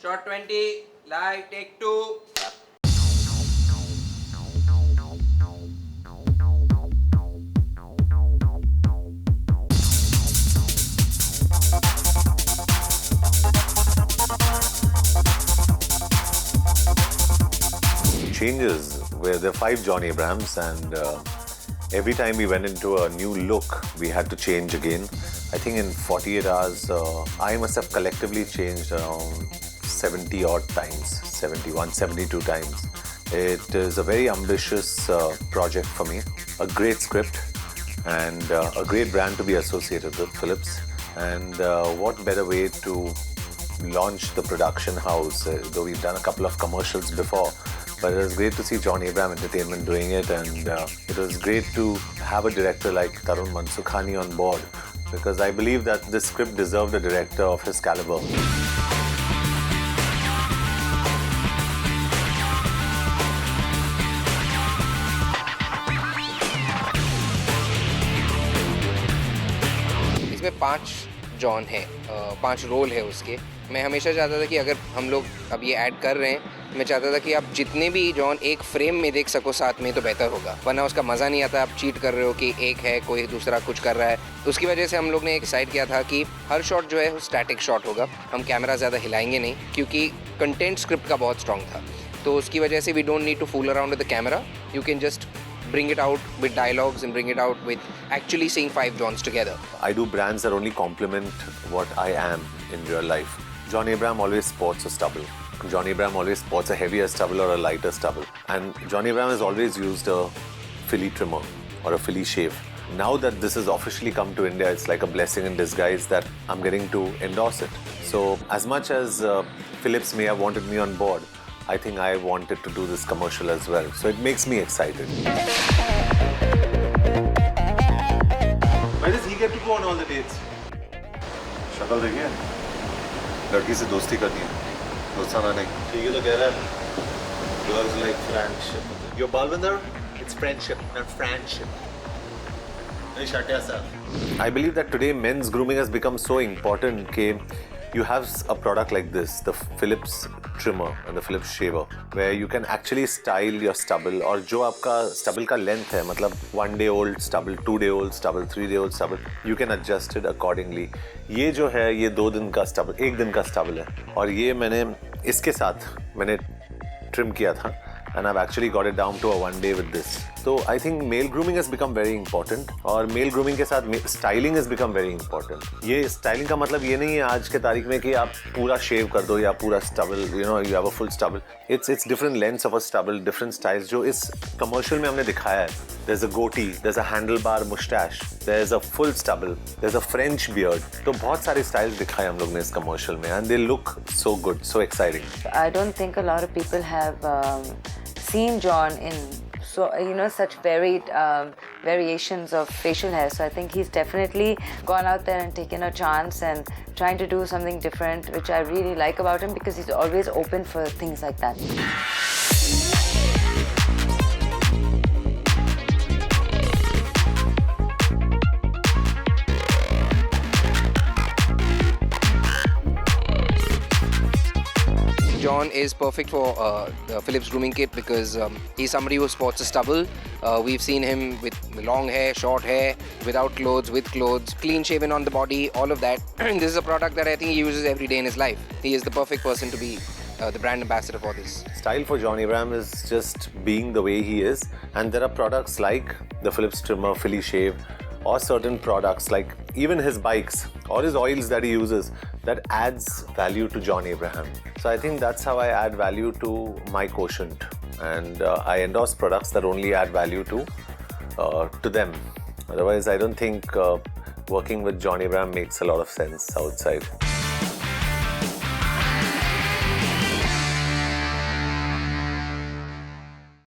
Shot 20, live, take 2. Changes where there are 5 John Abrahams, and every time we went into a new look, we had to change again. I think in 48 hours, I must have collectively changed around 70 odd times, 71, 72 times. It is a very ambitious project for me, a great script, and a great brand to be associated with, Philips. And what better way to launch the production house, though we've done a couple of commercials before. But it was great to see John Abraham Entertainment doing it, and it was great to have a director like Tarun Mansukhani on board, because I believe that this script deserved a director of his caliber. इसमें 5 John है, 5 role है उसके. मैं हमेशा चाहता था कि अगर हम लोग अब ये ऐड कर रहे हैं, मैं चाहता था कि आप जितने भी जॉन एक फ्रेम में देख सको साथ में तो बेहतर होगा, वरना उसका मज़ा नहीं आता. आप चीट कर रहे हो कि एक है कोई दूसरा कुछ कर रहा है. तो उसकी वजह से हम लोग ने एक डिसाइड किया था कि हर शॉट जो है वो स्टैटिक शॉट होगा. हम कैमरा ज़्यादा हिलाएंगे नहीं, क्योंकि कंटेंट स्क्रिप्ट का बहुत स्ट्रॉन्ग था. तो उसकी वजह से we don't need to fool around with the camera. You can just bring it out with dialogues and bring it out with actually seeing 5 Johns together. I do brands that only complement what I am in real life. John Abraham always sports a stubble. John Abraham always sports a heavier stubble or a lighter stubble. And John Abraham has always used a Philly trimmer or a Philly shave. Now that this has officially come to India, it's like a blessing in disguise that I'm getting to endorse it. So as much as Philips may have wanted me on board, I think I wanted to do this commercial as well. So it makes me excited. Why does he get to go on all the dates? शक्ल देखिए, लड़की से दोस्ती करनी है, दोस्ताना नहीं. ठीक है तो कह रहा है. Girls like friendship. Your Balwinder? It's friendship, not friendship. Hey, shut yourself. I believe that today men's grooming has become so important that you have a product like this, the Philips trimmer and the Philips shaver, where you can actually style your stubble, और जो आपका stubble का length है, मतलब 1 day old stubble, 2 day old stubble, 3 day old stubble, you can adjust it accordingly. ये जो है ये 2 दिन का stubble, 1 दिन का stubble है, और ये मैंने इसके साथ मैंने trim किया था. And I've actually got it down to a 1 day with this. So I think male grooming has become very important. और male grooming के साथ styling has become very important. ये styling का मतलब ये नहीं है आज के तारीख में कि आप पूरा shave कर दो या पूरा stubble, you know, you have a full stubble. It's different lengths of a stubble, different styles. जो इस commercial में हमने दिखाया है. There's a goatee, there's a handlebar mustache, there's a full stubble, there's a French beard. तो बहुत सारे styles दिखाए हम लोग ने इस commercial में, and they look so good, so exciting. I don't think a lot of people have seen John in such varied variations of facial hair. So I think he's definitely gone out there and taken a chance and trying to do something different, which I really like about him, because he's always open for things like that. John is perfect for the Philips grooming kit because he's somebody who sports a stubble. We've seen him with long hair, short hair, without clothes, with clothes, clean shaven on the body, all of that. This is a product that I think he uses every day in his life. He is the perfect person to be the brand ambassador for this. Style for John Abraham is just being the way he is, and there are products like the Philips trimmer, Philly shave, or certain products like even his bikes or his oils that he uses that adds value to John Abraham. So I think that's how I add value to my quotient, and I endorse products that only add value to them. Otherwise I don't think working with John Abraham makes a lot of sense outside.